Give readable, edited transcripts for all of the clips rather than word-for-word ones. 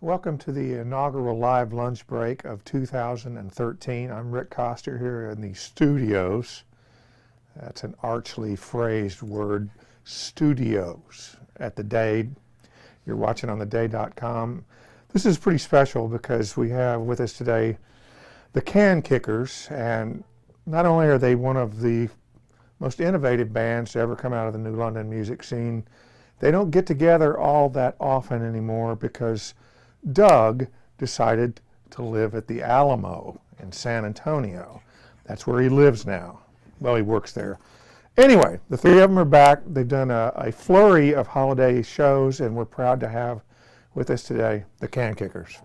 Welcome to the inaugural live lunch break of 2013. I'm Rick Coster here in the studios. That's an archly phrased word, studios, at the Day. You're watching on theday.com. This is pretty special because we have with us today the Can Kickers, and not only are they one of the most innovative bands to ever come out of the New London music scene, they don't get together all that often anymore because Doug decided to live at the Alamo in San Antonio. That's where he lives now. Well, he works there. Anyway, the three of them are back. They've done a flurry of holiday shows, and we're proud to have with us today the Can Kickers.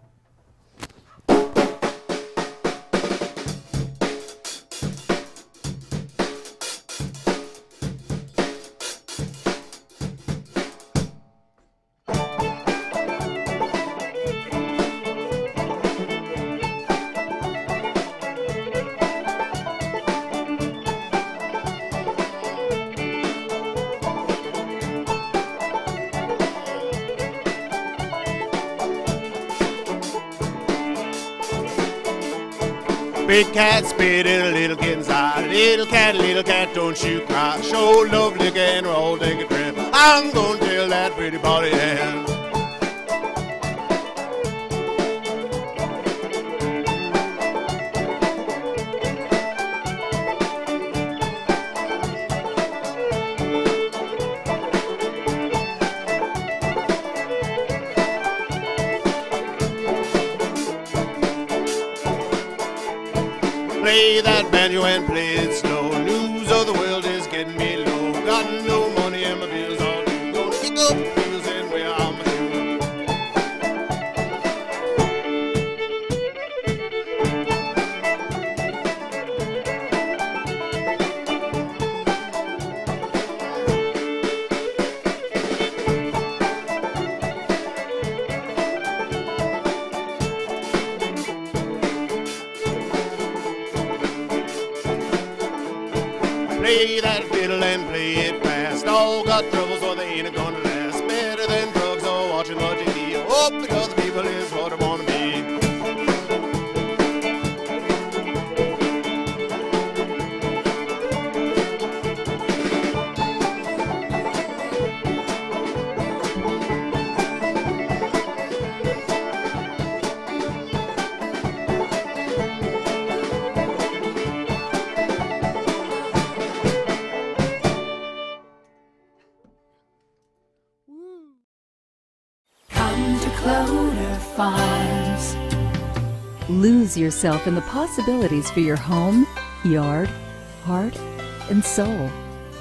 Big cat spit in a little kid inside. Little cat, don't you cry. Show love, lick and roll, take a trip. I'm gonna tell that pretty body hand. Play that banjo and play it slow. News of the world is getting me low. Got no money and my bills all due. Gonna kick up the wheels and wear out my shoes. Play that fiddle and play it fast. All got troubles or they ain't gonna last. Better than drugs or watching what you eat. Hope the other people is what I wanna be. Cloder Farms. Lose yourself in the possibilities for your home, yard, heart, and soul.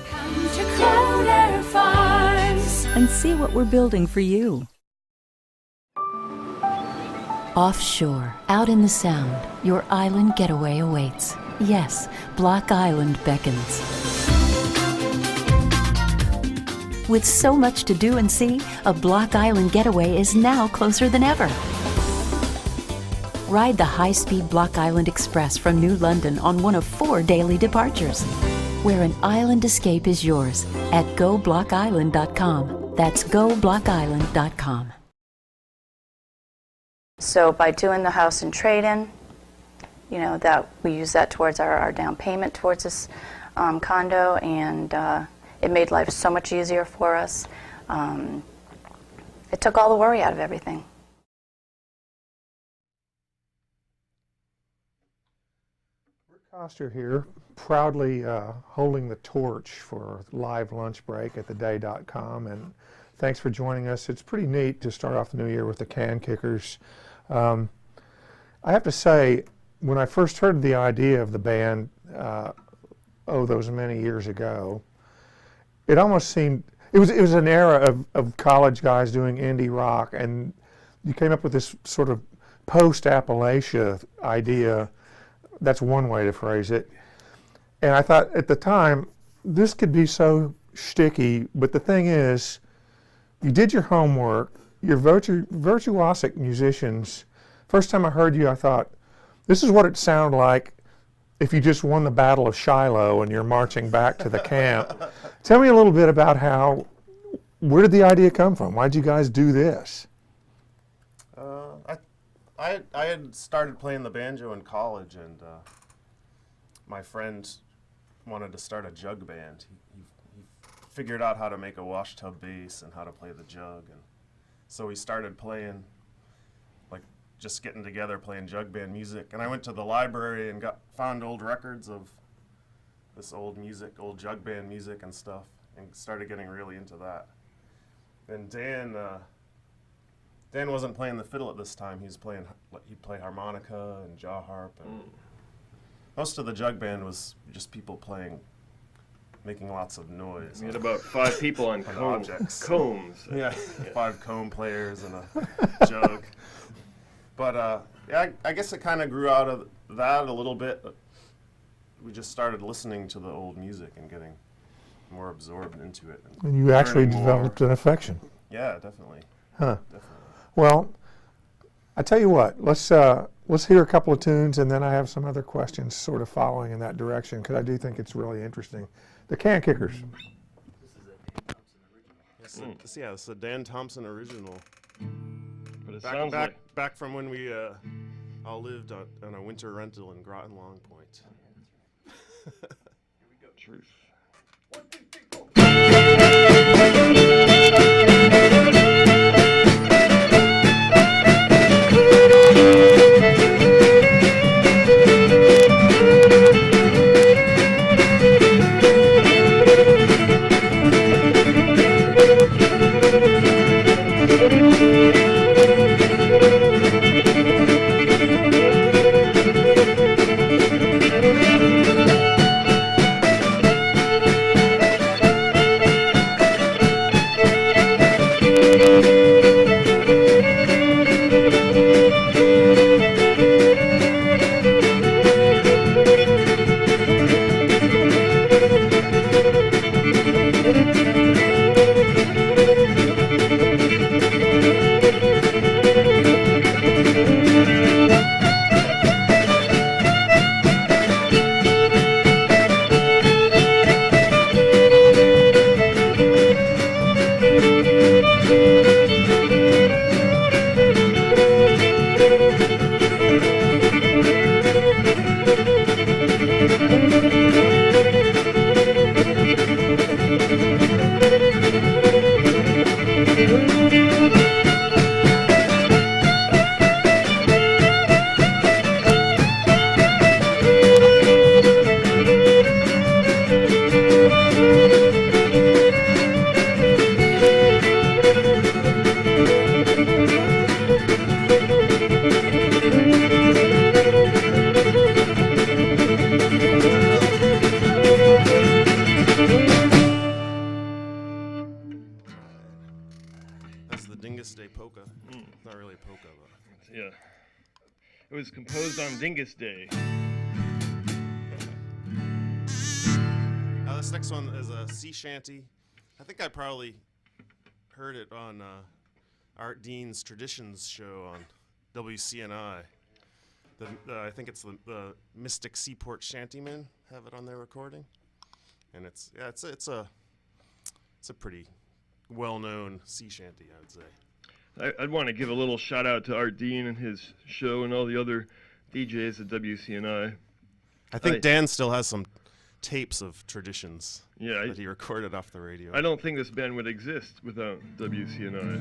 Come to Cloder Farms And see what we're building for you. Offshore, out in the Sound, your island getaway awaits. Yes, Block Island beckons. With so much to do and see, a Block Island getaway is now closer than ever. Ride the high-speed Block Island Express from New London on one of 4 daily departures, where an island escape is yours at GoBlockIsland.com. That's GoBlockIsland.com. So by doing the house and trade-in, you know, that we use that towards our down payment towards this condo, and it made life so much easier for us. It took all the worry out of everything. Rick Coster here, proudly holding the torch for live lunch break at theday.com, and thanks for joining us. It's pretty neat to start off the new year with the Can Kickers. I have to say, when I first heard the idea of the band, those many years ago, it almost seemed, it was an era of college guys doing indie rock, and you came up with this sort of post-Appalachia idea. That's one way to phrase it. And I thought at the time, this could be so sticky, but the thing is, you did your homework, you're virtuosic musicians. First time I heard you, I thought, this is what it sounded like if you just won the Battle of Shiloh and you're marching back to the camp. Tell me a little bit about where did the idea come from? Why did you guys do this? I had started playing the banjo in college, and my friend wanted to start a jug band. He figured out how to make a washtub bass and how to play the jug, and so we started playing, like just getting together playing jug band music. And I went to the library and found old records of this old music, old jug band music and stuff, and started getting really into that. And Dan wasn't playing the fiddle at this time. He'd play harmonica and jaw harp, and most of the jug band was just people making lots of noise. We had about 5 people on objects. combs. Yeah, 5 comb players and a jug. But yeah, I guess it kind of grew out of that a little bit. We just started listening to the old music and getting more absorbed into it. And you actually learning more. developed an affection. Yeah, definitely. Huh. Definitely. Well, I tell you what, let's hear a couple of tunes, and then I have some other questions sort of following in that direction, because I do think it's really interesting. The Can Kickers. Yeah, it's a Dan Thompson original. But it sounds like Back from when we all lived on a winter rental in Groton Long Point. truth. That's the Dingus Day polka. It's not really a polka, but Yeah. It was composed on Dingus Day. this next one is a sea shanty. I think I probably heard it on Art Dean's Traditions show on WCNI. I think it's the Mystic Seaport Shantymen have it on their recording, and it's a pretty well-known sea shanty, I would say. I'd want to give a little shout out to Art Dean and his show and all the other DJs at WCNI. I think Dan still has some tapes of Traditions Yeah, that he recorded off the radio. I don't think this band would exist without WCNI.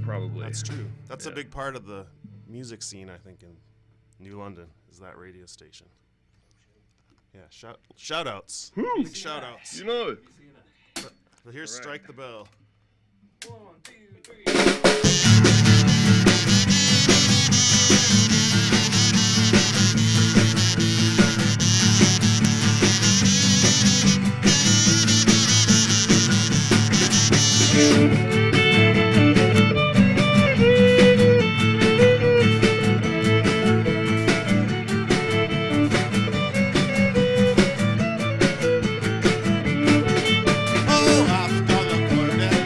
Probably. That's true. That's a Yeah. big part of the music scene, I think, in New London, is that radio station. Yeah, shout outs. Big shout outs. You know it. But here's All right. Strike the Bell. 1, 2, 3. Oh, I've done the quarterdeck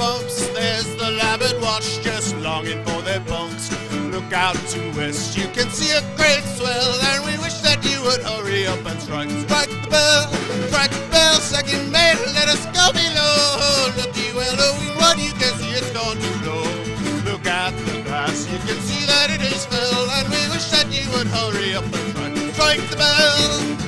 bumps. There's the Labbit Watch just longing for their bunks. Look out to west, you can see a great swell, and we wish that you would hurry up and strike the bell, second mate, let us go below. Look you Halloween, what you can see it's gone too low. Look at the glass, you can see that it is filled, and we wish that you would hurry up and strike the bell.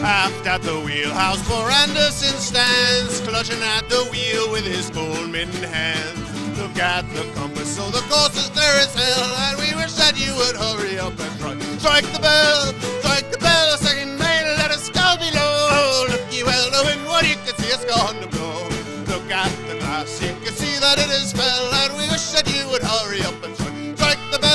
Aft at the wheelhouse, poor Anderson stands, clutching at the wheel with his cold midden hands. Look at the compass, so the course is clear as hell, and we wish that you would hurry up and strike the bell, second mate, let us go below. Look you well, knowing what you can see it's gone to blow. Look at the glass, you can see that it is fell, and we wish that you would hurry up and strike the bell.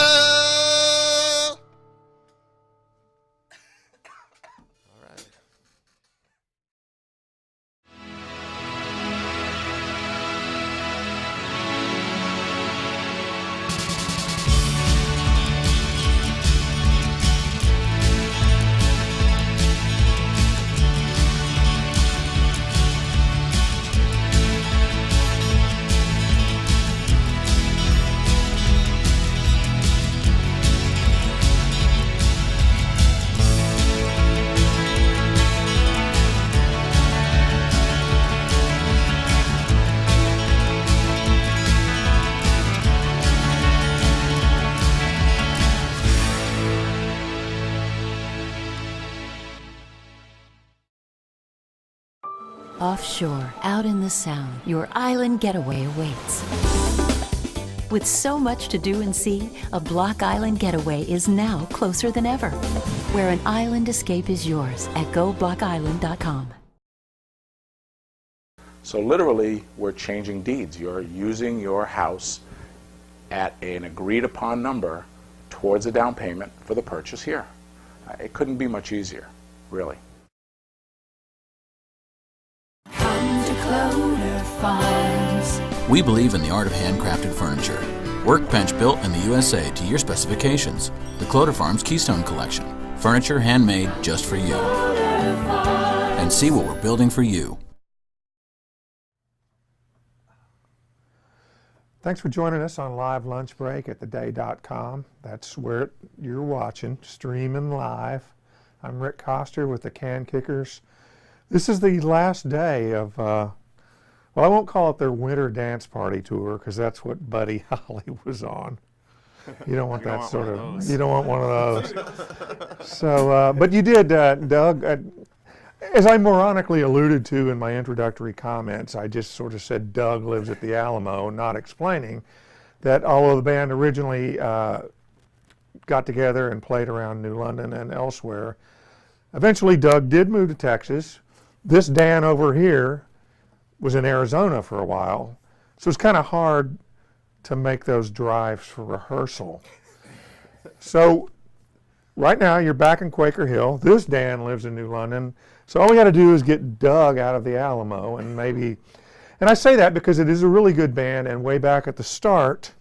Offshore, out in the Sound, your island getaway awaits. With so much to do and see, a Block Island getaway is now closer than ever. Where an island escape is yours at GoBlockIsland.com. So literally, we're changing deeds. You're using your house at an agreed upon number towards a down payment for the purchase here. It couldn't be much easier, really. Come to Cloder Farms. We believe in the art of handcrafted furniture. Workbench built in the USA to your specifications. The Cloder Farms Keystone Collection. Furniture handmade just for you. And see what we're building for you. Thanks for joining us on Live Lunch Break at theday.com. That's where you're watching, streaming live. I'm Rick Coster with the Can Kickers. This is the last day of, well, I won't call it their winter dance party tour because that's what Buddy Holly was on. You don't want that sort of, you don't want one of those. So, but you did, Doug. As I moronically alluded to in my introductory comments, I just sort of said Doug lives at the Alamo, not explaining that although the band originally got together and played around New London and elsewhere, eventually Doug did move to Texas. This Dan over here was in Arizona for a while, so it's kind of hard to make those drives for rehearsal. So right now you're back in Quaker Hill. This Dan lives in New London. So all we got to do is get Doug out of the Alamo and maybe, and I say that because it is a really good band, and way back at the start,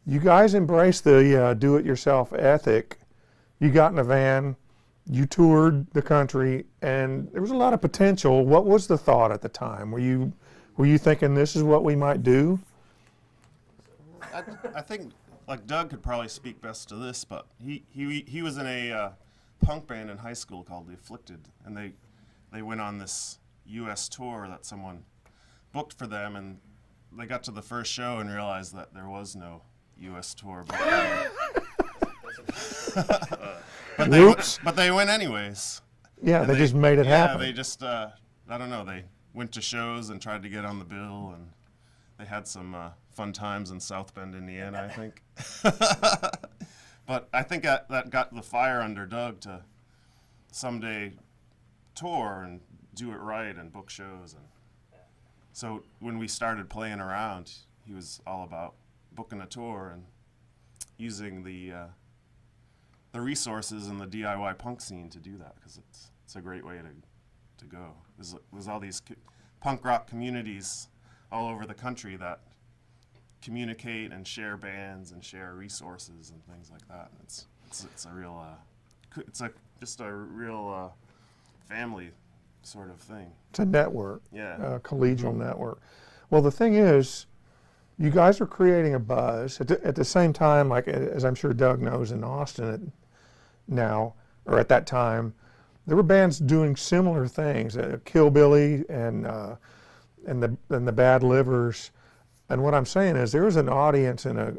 you guys embraced the do-it-yourself ethic. You got in a van, you toured the country, and there was a lot of potential. What was the thought at the time? Were you thinking this is what we might do? I think like Doug could probably speak best to this, but he was in a punk band in high school called The Afflicted, and they went on this U.S. tour that someone booked for them, and they got to the first show and realized that there was no U.S. tour. But they went anyways. Yeah, they just made it happen. Yeah, they just, I don't know, they went to shows and tried to get on the bill, and they had some fun times in South Bend, Indiana, I think. But I think that got the fire under Doug to someday tour and do it right and book shows. And so when we started playing around, he was all about booking a tour and using the resources in the DIY punk scene to do that, because it's a great way to go. There's all these punk rock communities all over the country that communicate and share bands and share resources and things like that. And it's a real just a real family sort of thing. It's a network, Yeah. a collegial network. Well, the thing is, you guys are creating a buzz at the same time, like as I'm sure Doug knows in Austin now, or at that time, there were bands doing similar things, Killbilly and the Bad Livers. And what I'm saying is there was an audience and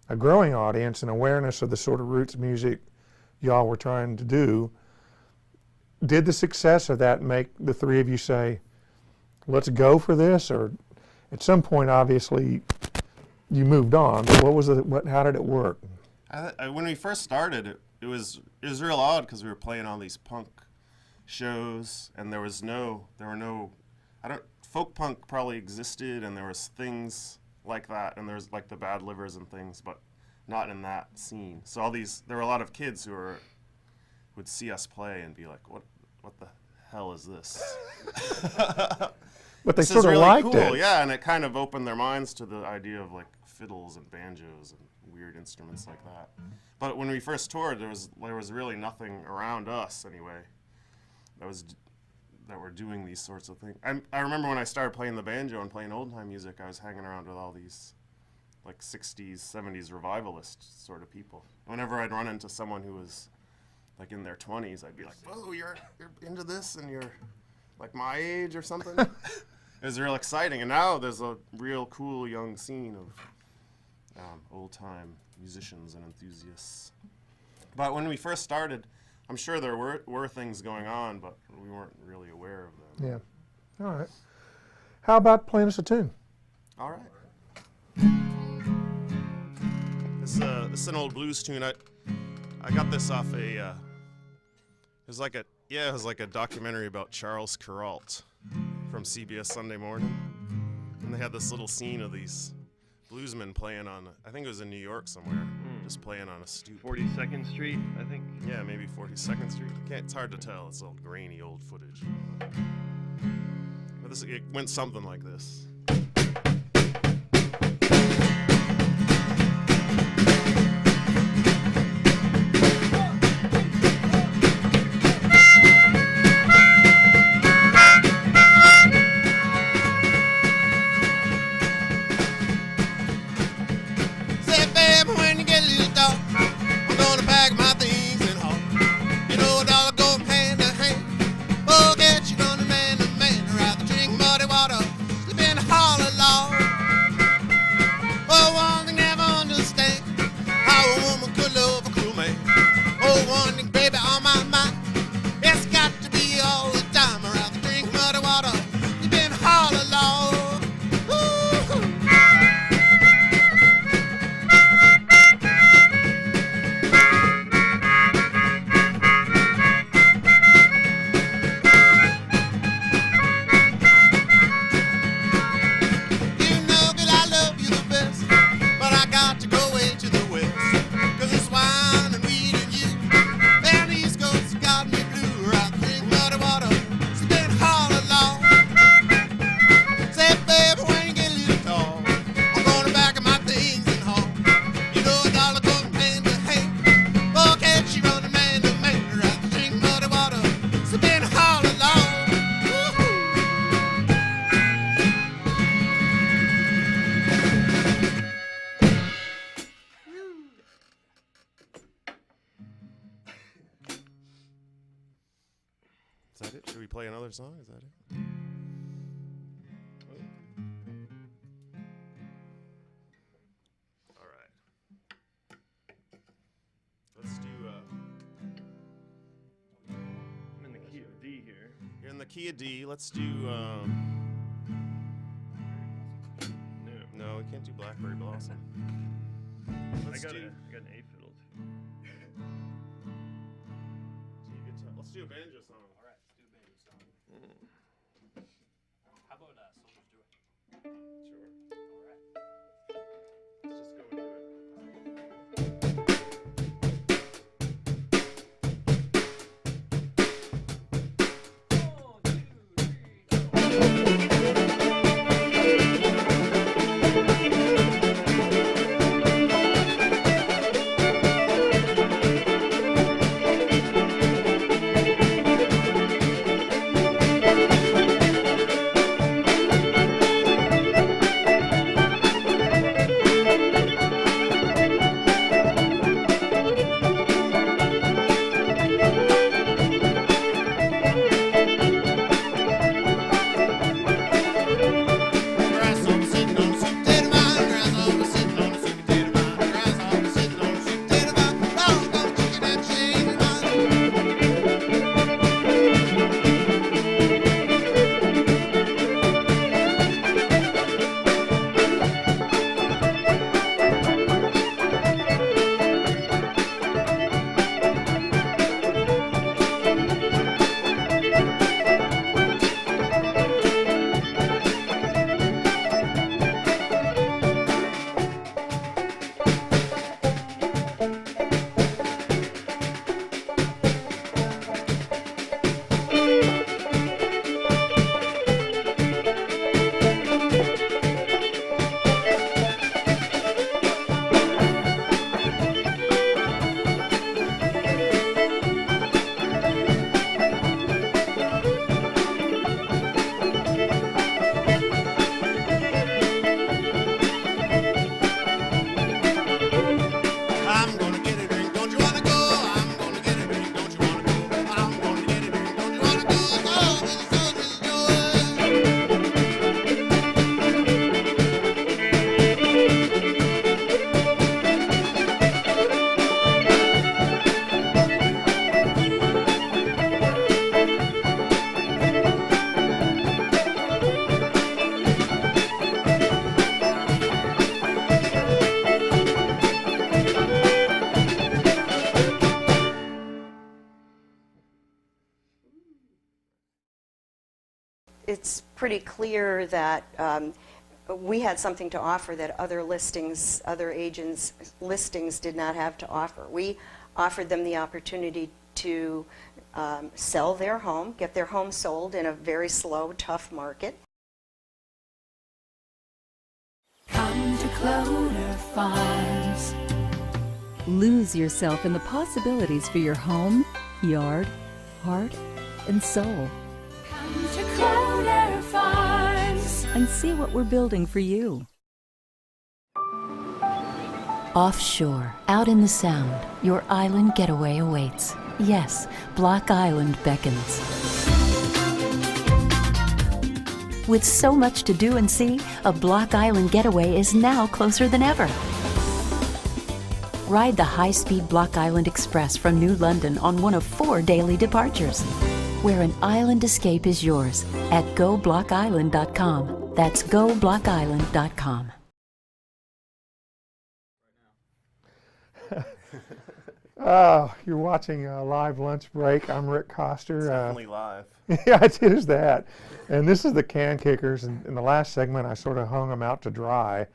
a growing audience and awareness of the sort of roots music y'all were trying to do. Did the success of that make the three of you say, let's go for this? Or at some point, obviously, you moved on, but how did it work? When we first started, it was real odd because we were playing all these punk shows, and folk punk probably existed, and there was things like that, and there was like the Bad Livers and things, but not in that scene. So there were a lot of kids who would see us play and be like, what the hell is this? But they This sort is of really liked cool, it. yeah, and it kind of opened their minds to the idea of like fiddles and banjos and weird instruments like that. But when we first toured, there was really nothing around us anyway that were doing these sorts of things. I remember when I started playing the banjo and playing old time music, I was hanging around with all these like 60s, 70s revivalist sort of people. Whenever I'd run into someone who was like in their 20s, I'd be like, "Whoa, you're into this, and you're like my age or something." It was real exciting, and now there's a real cool young scene of old-time musicians and enthusiasts. But when we first started, I'm sure there were things going on, but we weren't really aware of them. Yeah. All right. How about playing us a tune? All right. This is an old blues tune. I got this off it was like a documentary about Charles Kuralt from CBS Sunday Morning, and they had this little scene of these bluesmen playing on, I think it was in New York somewhere, just playing on a stoop. 42nd Street, I think. Yeah, maybe 42nd Street. It's hard to tell. It's all grainy old footage. But it went something like this. Is that it? Should we play another song? Is that it? All right. Let's do. I'm in the key of D here. You're in the key of D. Let's do. No, we can't do Blackberry Blossom. I got an A fiddle too. Let's do a banjo song. All right, let's do a banjo song. How about Soldiers Do It? Sure. All right. Let's just go into it. it's pretty clear that we had something to offer that other listings, other agents' listings did not have to offer. We offered them the opportunity to sell their home, get their home sold in a very slow, tough market. Come to Cloder Farms. Lose yourself in the possibilities for your home, yard, heart, and soul. Come to Cloder Farms. And see what we're building for you. Offshore, out in the Sound, your island getaway awaits. Yes, Block Island beckons. With so much to do and see, a Block Island getaway is now closer than ever. Ride the high-speed Block Island Express from New London on one of 4 daily departures, where an island escape is yours at GoBlockIsland.com. That's GoBlockIsland.com. You're watching Live Lunch Break. I'm Rick Coster. It's definitely live. Yeah, it is that. And this is the Can Kickers. And in the last segment, I sort of hung them out to dry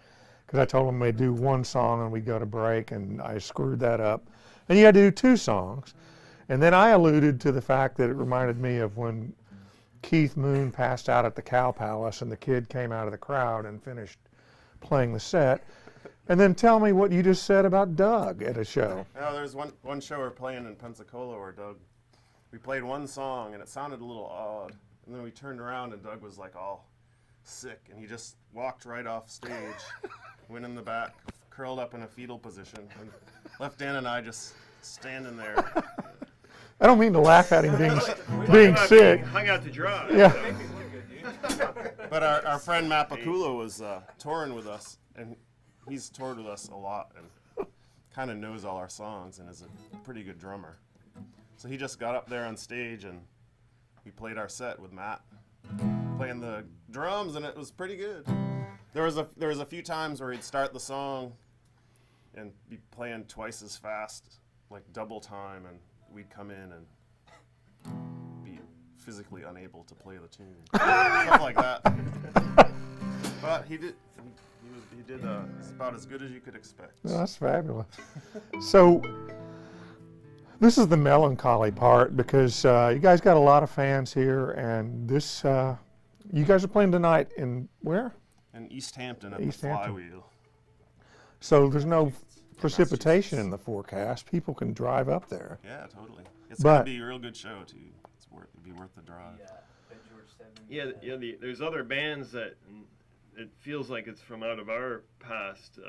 because I told them we'd do one song and we'd go to break, and I screwed that up. And you had to do 2 songs. And then I alluded to the fact that it reminded me of when Keith Moon passed out at the Cow Palace and the kid came out of the crowd and finished playing the set. And then tell me what you just said about Doug at a show. No, there's one show we're playing in Pensacola where we played one song and it sounded a little odd. And then we turned around and Doug was like all sick and he just walked right off stage, went in the back, curled up in a fetal position, and left Dan and I just standing there. I don't mean to laugh at him being sick. Hung out to dry. Yeah. But our friend Matt Pakula was touring with us, and he's toured with us a lot and kind of knows all our songs and is a pretty good drummer. So he just got up there on stage and we played our set with Matt playing the drums, and it was pretty good. There was a few times where he'd start the song and be playing twice as fast, like double time, and we'd come in and be physically unable to play the tune. Stuff like that. But he did about as good as you could expect. Oh, that's fabulous. So this is the melancholy part because you guys got a lot of fans here, and this you guys are playing tonight in where? In East Hampton at East the Hampton. Flywheel. So there's no precipitation in the forecast. People can drive up there. Yeah, totally. It's gonna be a real good show too. It'd be worth the drive. Yeah, there's other bands that it feels like it's from out of our past.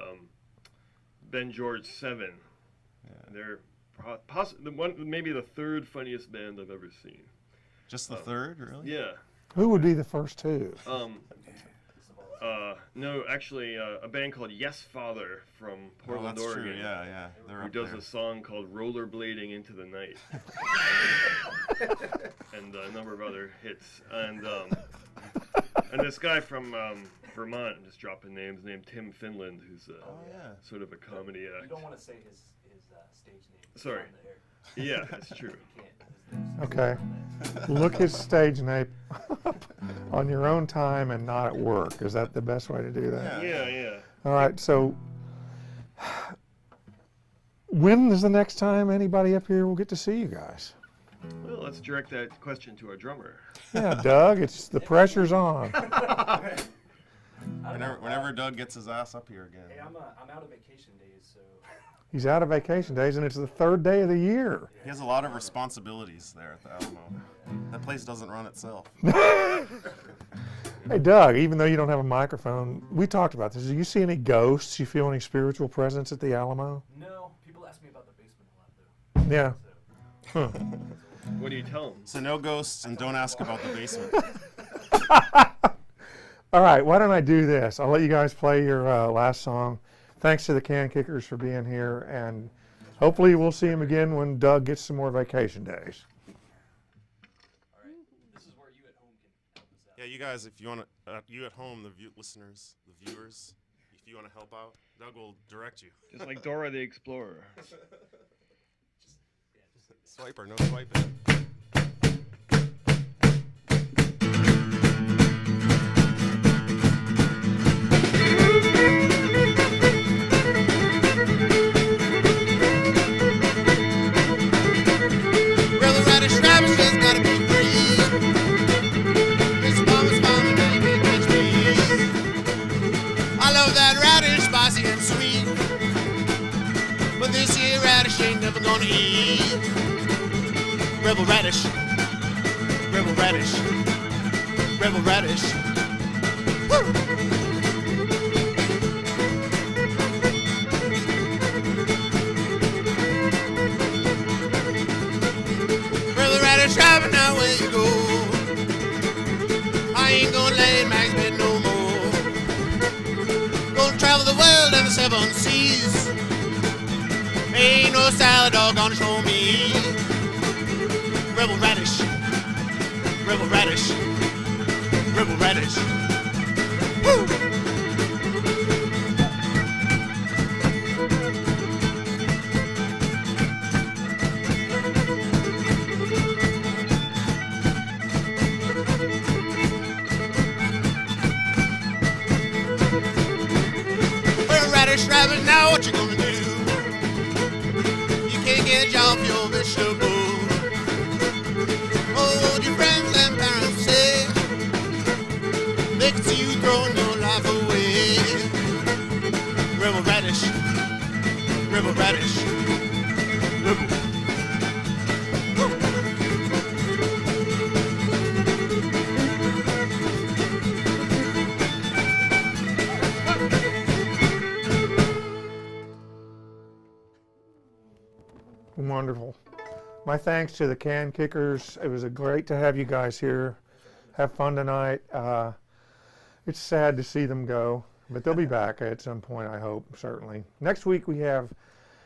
Ben George 7. Yeah. They're maybe the 3rd funniest band I've ever seen. Just the 3rd, really? Yeah. Who would be the first 2? No, actually, a band called Yes Father from Portland, that's Oregon. True. Yeah. They're who up does there. a song called Rollerblading into the Night. And a number of other hits. And this guy from Vermont, I'm just dropping names, named Tim Finland, who's sort of a comedy act. You don't want to say his stage name. Sorry. Yeah, that's true. Okay. Look his stage name up on your own time and not at work. Is that the best way to do that? Yeah. All right, so when is the next time anybody up here will get to see you guys? Well, let's direct that question to our drummer. Yeah, Doug, the pressure's on. Whenever Doug gets his ass up here again. Hey, I'm out of vacation days, so. He's out of vacation days, and it's the 3rd day of the year. He has a lot of responsibilities there at the Alamo. That place doesn't run itself. Hey, Doug, even though you don't have a microphone, we talked about this. Do you see any ghosts? You feel any spiritual presence at the Alamo? No, people ask me about the basement a lot, though. Yeah. So. Huh. What do you tell them? So no ghosts, and don't ask about the basement. All right, why don't I do this? I'll let you guys play your last song. Thanks to the Can Kickers for being here, and hopefully we'll see him again when Doug gets some more vacation days. All right, this is where you at home can help us out. Yeah, you guys, if you want to, you at home, the listeners, the viewers, if you want to help out, Doug will direct you. Just like Dora the Explorer. Swipe or no swiping. gonna eat. Rebel radish, rebel radish, rebel radish. Woo! Rebel radish, driving out where you go. I ain't gonna lay in Max bed no more. Gonna travel the world and the seven seas. Ain't no salad dog gonna show me. Rebel radish, rebel radish, rebel radish. Woo! Rebel radish rabbit, now what you gonna do? You can't get off your vegetable. Oh, your friends and parents say they can see you throwing your life away. Rebel radish, rebel radish, rebel. Wonderful. My thanks to the Can Kickers. It was great to have you guys here. Have fun tonight. It's sad to see them go, but they'll be back at some point, I hope, certainly. Next week we have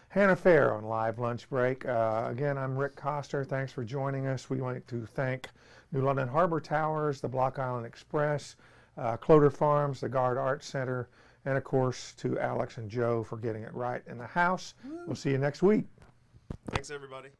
Hannah Fair on Live Lunch Break. Again, I'm Rick Coster. Thanks for joining us. We want to thank New London Harbor Towers, the Block Island Express, Cloder Farms, the Guard Arts Center, and of course to Alex and Joe for getting it right in the house. We'll see you next week. Thanks, everybody.